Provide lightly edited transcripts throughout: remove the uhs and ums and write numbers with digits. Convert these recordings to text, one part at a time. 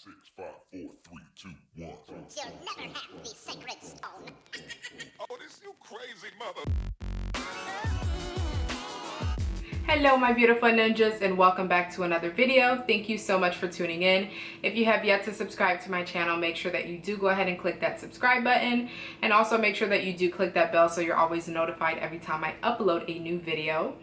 6, 5, 4, 3, 2, 1. You'll never have the sacred stone. Oh, this you crazy mother. Hello my beautiful ninjas, and welcome back to another video. Thank you so much for tuning in. If you have yet to subscribe to my channel, make sure that you do go ahead and click that subscribe button, and also make sure that you do click that bell so you're always notified every time I upload a new video.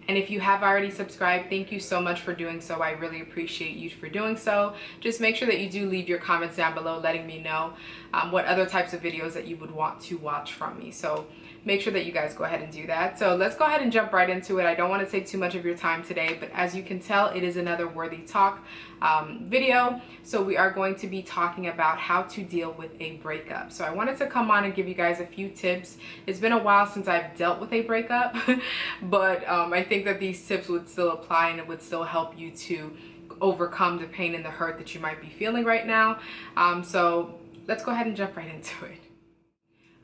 And if you have already subscribed, thank you so much for doing so. I really appreciate you for doing so. Just make sure that you do leave your comments down below letting me know what other types of videos that you would want to watch from me. So make sure that you guys go ahead and do that. So let's go ahead and jump right into it. I don't want to take too much of your time today, but as you can tell, it is another worthy talk video. So we are going to be talking about how to deal with a breakup. So I wanted to come on and give you guys a few tips. It's been a while since I've dealt with a breakup, but I think that these tips would still apply and it would still help you to overcome the pain and the hurt that you might be feeling right now. So let's go ahead and jump right into it.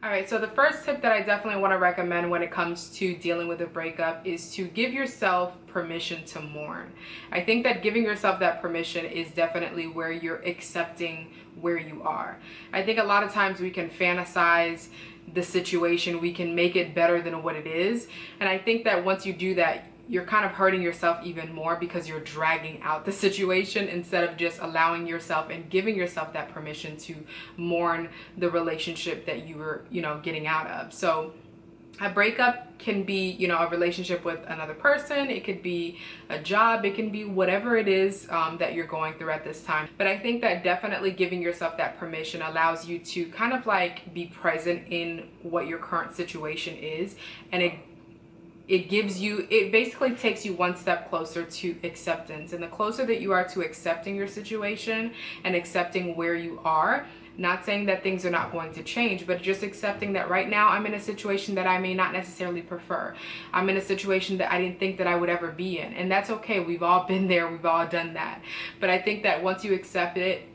All right, so the first tip that I definitely want to recommend when it comes to dealing with a breakup is to give yourself permission to mourn. I think that giving yourself that permission is definitely where you're accepting where you are. I think a lot of times we can fantasize the situation, we can make it better than what it is. And I think that once you do that, you're kind of hurting yourself even more because you're dragging out the situation instead of just allowing yourself and giving yourself that permission to mourn the relationship that you were, getting out of. So a breakup can be, a relationship with another person. It could be a job. It can be whatever it is that you're going through at this time. But I think that definitely giving yourself that permission allows you to kind of like be present in what your current situation is. And it basically takes you one step closer to acceptance. And the closer that you are to accepting your situation and accepting where you are, not saying that things are not going to change, but just accepting that right now I'm in a situation that I may not necessarily prefer. I'm in a situation that I didn't think that I would ever be in. And that's okay. We've all been there. We've all done that. But I think that once you accept it,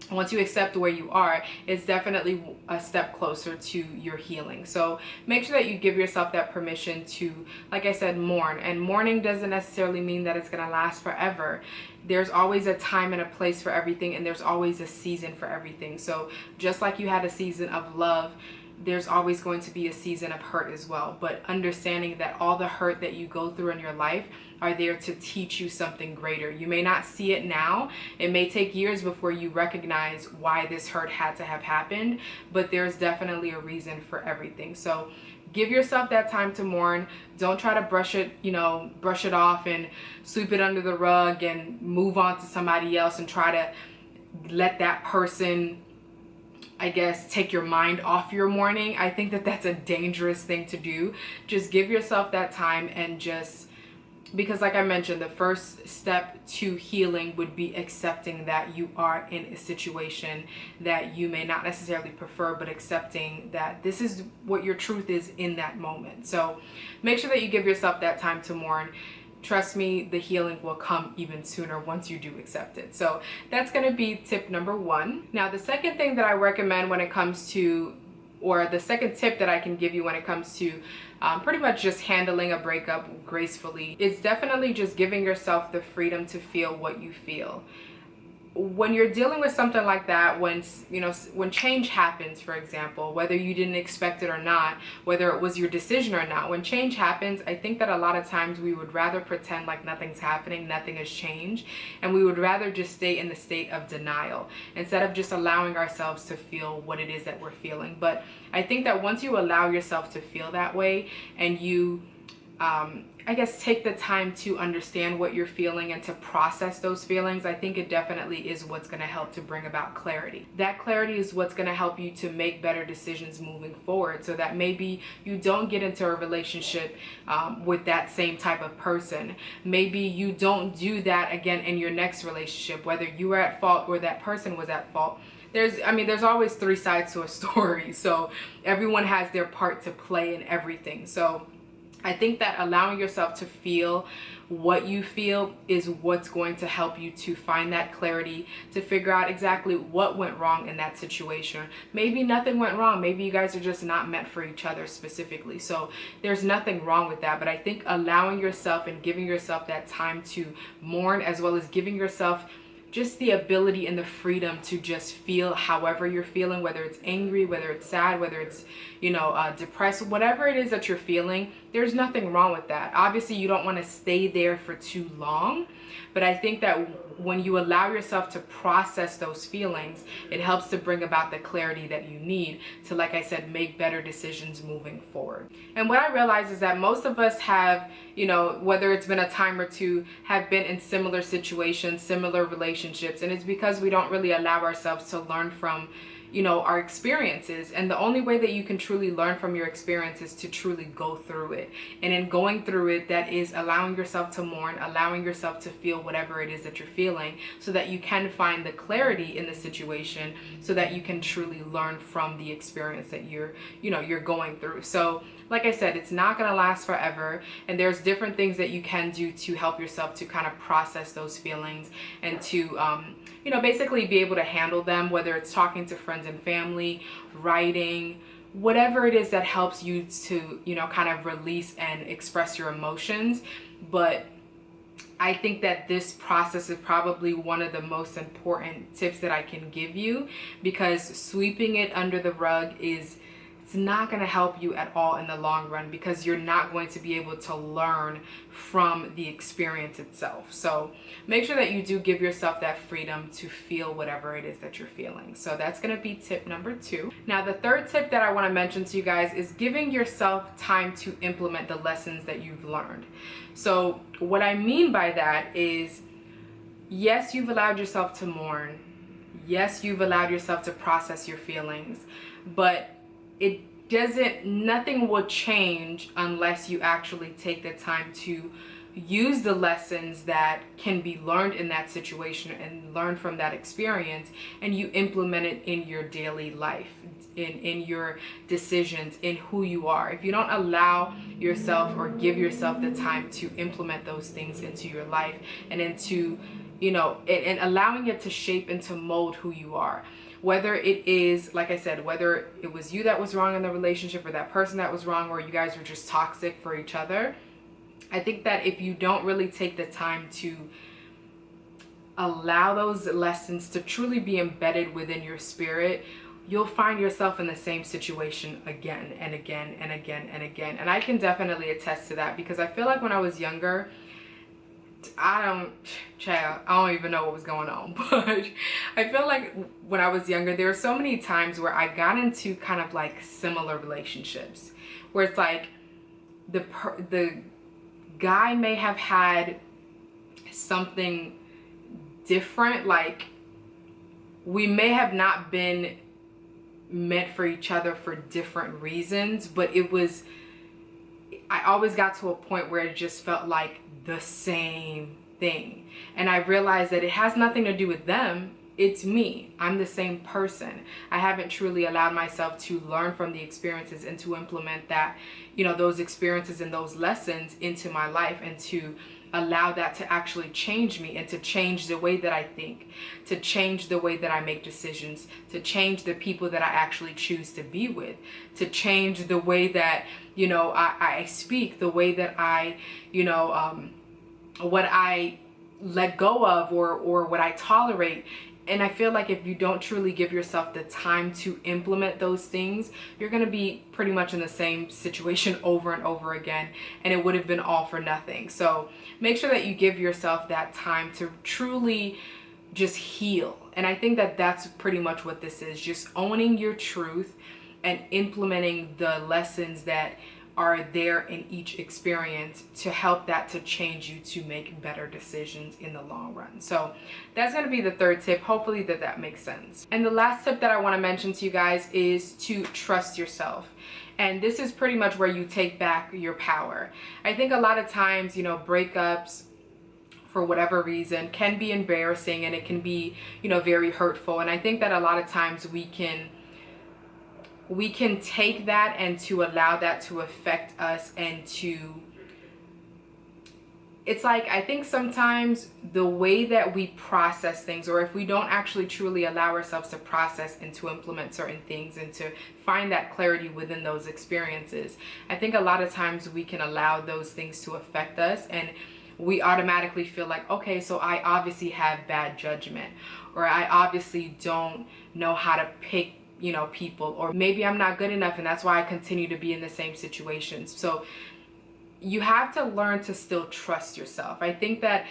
once you accept where you are, it's definitely a step closer to your healing. So make sure that you give yourself that permission to, like I said, mourn. And mourning doesn't necessarily mean that it's going to last forever. There's always a time and a place for everything, and there's always a season for everything. So just like you had a season of love, there's always going to be a season of hurt as well. But understanding that all the hurt that you go through in your life are there to teach you something greater. You may not see it now. It may take years before you recognize why this hurt had to have happened, but there's definitely a reason for everything. So give yourself that time to mourn. Don't try to brush it off and sweep it under the rug and move on to somebody else and try to let that person, I guess, take your mind off your mourning. I think that that's a dangerous thing to do. Just give yourself that time, and because like I mentioned, the first step to healing would be accepting that you are in a situation that you may not necessarily prefer, but accepting that this is what your truth is in that moment. So make sure that you give yourself that time to mourn. Trust me, the healing will come even sooner once you do accept it. So that's going to be tip number one. Now, the second thing that I recommend when it comes to, or the second tip that I can give you when it comes to pretty much just handling a breakup gracefully, is definitely just giving yourself the freedom to feel what you feel. When you're dealing with something like that, when change happens, for example, whether you didn't expect it or not, whether it was your decision or not, when change happens, I think that a lot of times we would rather pretend like nothing's happening, nothing has changed, and we would rather just stay in the state of denial instead of just allowing ourselves to feel what it is that we're feeling. But I think that once you allow yourself to feel that way, and you I guess take the time to understand what you're feeling and to process those feelings, I think it definitely is what's going to help to bring about clarity. That clarity is what's going to help you to make better decisions moving forward, so that maybe you don't get into a relationship with that same type of person. Maybe you don't do that again in your next relationship, whether you were at fault or that person was at fault. There's always three sides to a story, so everyone has their part to play in everything. So I think that allowing yourself to feel what you feel is what's going to help you to find that clarity, to figure out exactly what went wrong in that situation. Maybe nothing went wrong. Maybe you guys are just not meant for each other specifically. So there's nothing wrong with that. But I think allowing yourself and giving yourself that time to mourn, as well as giving yourself just the ability and the freedom to just feel however you're feeling, whether it's angry, whether it's sad, whether it's, depressed, whatever it is that you're feeling. There's nothing wrong with that. Obviously, you don't want to stay there for too long, but I think that when you allow yourself to process those feelings, it helps to bring about the clarity that you need to, like I said, make better decisions moving forward. And what I realize is that most of us have, whether it's been a time or two, have been in similar situations, similar relationships, and it's because we don't really allow ourselves to learn from our experiences. And the only way that you can truly learn from your experiences to truly go through it. And in going through it, that is allowing yourself to mourn, allowing yourself to feel whatever it is that you're feeling, so that you can find the clarity in the situation, so that you can truly learn from the experience that you're going through. So like I said, it's not going to last forever, and there's different things that you can do to help yourself to kind of process those feelings and to basically be able to handle them, whether it's talking to friends and family, writing, whatever it is that helps you to kind of release and express your emotions. But I think that this process is probably one of the most important tips that I can give you, because sweeping it under the rug it's not going to help you at all in the long run, because you're not going to be able to learn from the experience itself. So make sure that you do give yourself that freedom to feel whatever it is that you're feeling. So that's going to be tip number 2. Now, the third tip that I want to mention to you guys is giving yourself time to implement the lessons that you've learned. So what I mean by that is, yes, you've allowed yourself to mourn. Yes, you've allowed yourself to process your feelings, but nothing will change unless you actually take the time to use the lessons that can be learned in that situation and learn from that experience, and you implement it in your daily life, in your decisions, in who you are. If you don't allow yourself or give yourself the time to implement those things into your life and into, and allowing it to shape and to mold who you are, whether it is, like I said, whether it was you that was wrong in the relationship, or that person that was wrong, or you guys were just toxic for each other, I think that if you don't really take the time to allow those lessons to truly be embedded within your spirit, you'll find yourself in the same situation again and again and again and again. And I can definitely attest to that, because I feel like when I was younger, I don't even know what was going on, but I feel like when I was younger, there were so many times where I got into kind of like similar relationships, where it's like the guy may have had something different, like we may have not been meant for each other for different reasons, but I always got to a point where it just felt like the same thing. And I realized that it has nothing to do with them. It's me. I'm the same person. I haven't truly allowed myself to learn from the experiences and to implement that, those experiences and those lessons into my life, and to allow that to actually change me, and to change the way that I think, to change the way that I make decisions, to change the people that I actually choose to be with, to change the way that, I speak, the way that I, what I let go of, or what I tolerate. And I feel like if you don't truly give yourself the time to implement those things, you're going to be pretty much in the same situation over and over again, and it would have been all for nothing. So make sure that you give yourself that time to truly just heal. And I think that that's pretty much what this is, just owning your truth and implementing the lessons that are there in each experience to help that to change you to make better decisions in the long run. So that's going to be the third tip. Hopefully that makes sense. And the last tip that I want to mention to you guys is to trust yourself. And this is pretty much where you take back your power. I think a lot of times, breakups, for whatever reason, can be embarrassing, and it can be, very hurtful. And I think that a lot of times we can take that and to allow that to affect us, and it's like, I think sometimes the way that we process things, or if we don't actually truly allow ourselves to process and to implement certain things and to find that clarity within those experiences, I think a lot of times we can allow those things to affect us, and we automatically feel like, okay, so I obviously have bad judgment, or I obviously don't know how to pick, you know, people, or maybe I'm not good enough and that's why I continue to be in the same situations. So you have to learn to still trust yourself. I think that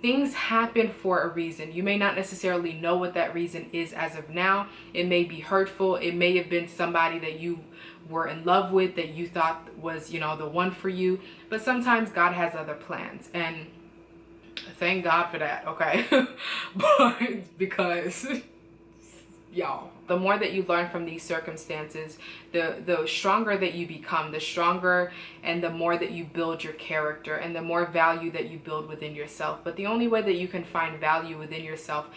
things happen for a reason. You may not necessarily know what that reason is as of now. It may be hurtful. It may have been somebody that you were in love with, that you thought was, you know, the one for you. But sometimes God has other plans, and thank God for that, okay? But because y'all, the more that you learn from these circumstances, the stronger that you become, the stronger and the more that you build your character, and the more value that you build within yourself. But the only way that you can find value within yourself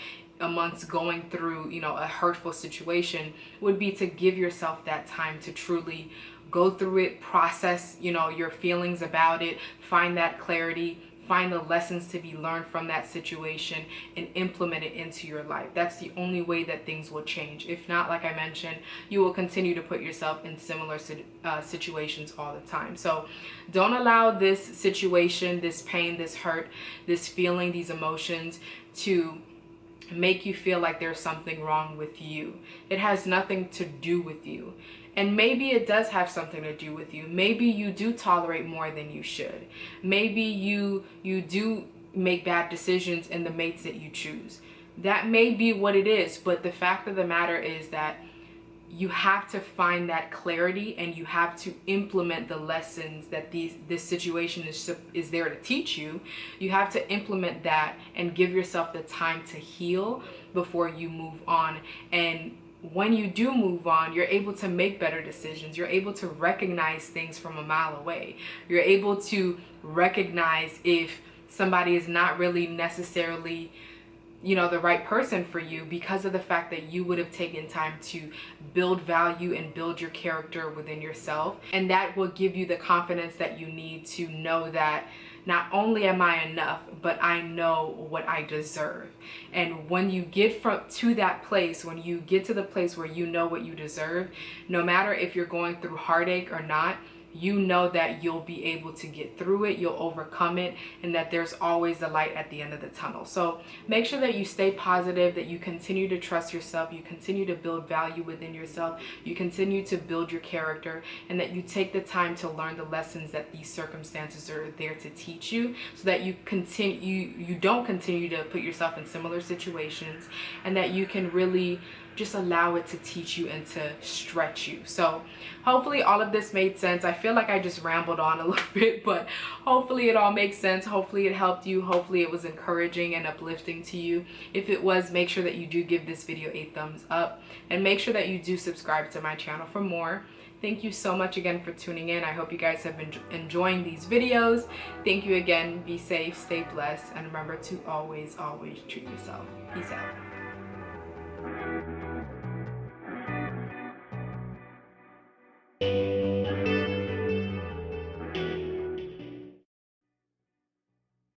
amongst going through, you know, a hurtful situation would be to give yourself that time to truly go through it, process, you know, your feelings about it, find that clarity, find the lessons to be learned from that situation, and implement it into your life. That's the only way that things will change. If not, like I mentioned, you will continue to put yourself in similar situations all the time. So don't allow this situation, this pain, this hurt, this feeling, these emotions to make you feel like there's something wrong with you. It has nothing to do with you. And maybe it does have something to do with you. Maybe you do tolerate more than you should. Maybe you do make bad decisions in the mates that you choose. That may be what it is, but the fact of the matter is that you have to find that clarity, and you have to implement the lessons that this situation is there to teach you. You have to implement that and give yourself the time to heal before you move on. And when you do move on, you're able to make better decisions. You're able to recognize things from a mile away. You're able to recognize if somebody is not really necessarily, you know, the right person for you, because of the fact that you would have taken time to build value and build your character within yourself. And that will give you the confidence that you need to know that not only am I enough, but I know what I deserve. And when you get to that place, when you get to the place where you know what you deserve, no matter if you're going through heartache or not, you know that you'll be able to get through it, you'll overcome it, and that there's always the light at the end of the tunnel. So make sure that you stay positive, that you continue to trust yourself, you continue to build value within yourself, you continue to build your character, and that you take the time to learn the lessons that these circumstances are there to teach you, so that you don't continue to put yourself in similar situations, and that you can really just allow it to teach you and to stretch you. So hopefully all of this made sense. I feel like I just rambled on a little bit, but hopefully it all makes sense. Hopefully it helped you. Hopefully it was encouraging and uplifting to you. If it was, make sure that you do give this video a thumbs up, and make sure that you do subscribe to my channel for more. Thank you so much again for tuning in. I hope you guys have been enjoying these videos. Thank you again. Be safe, stay blessed, and remember to always treat yourself. Peace out.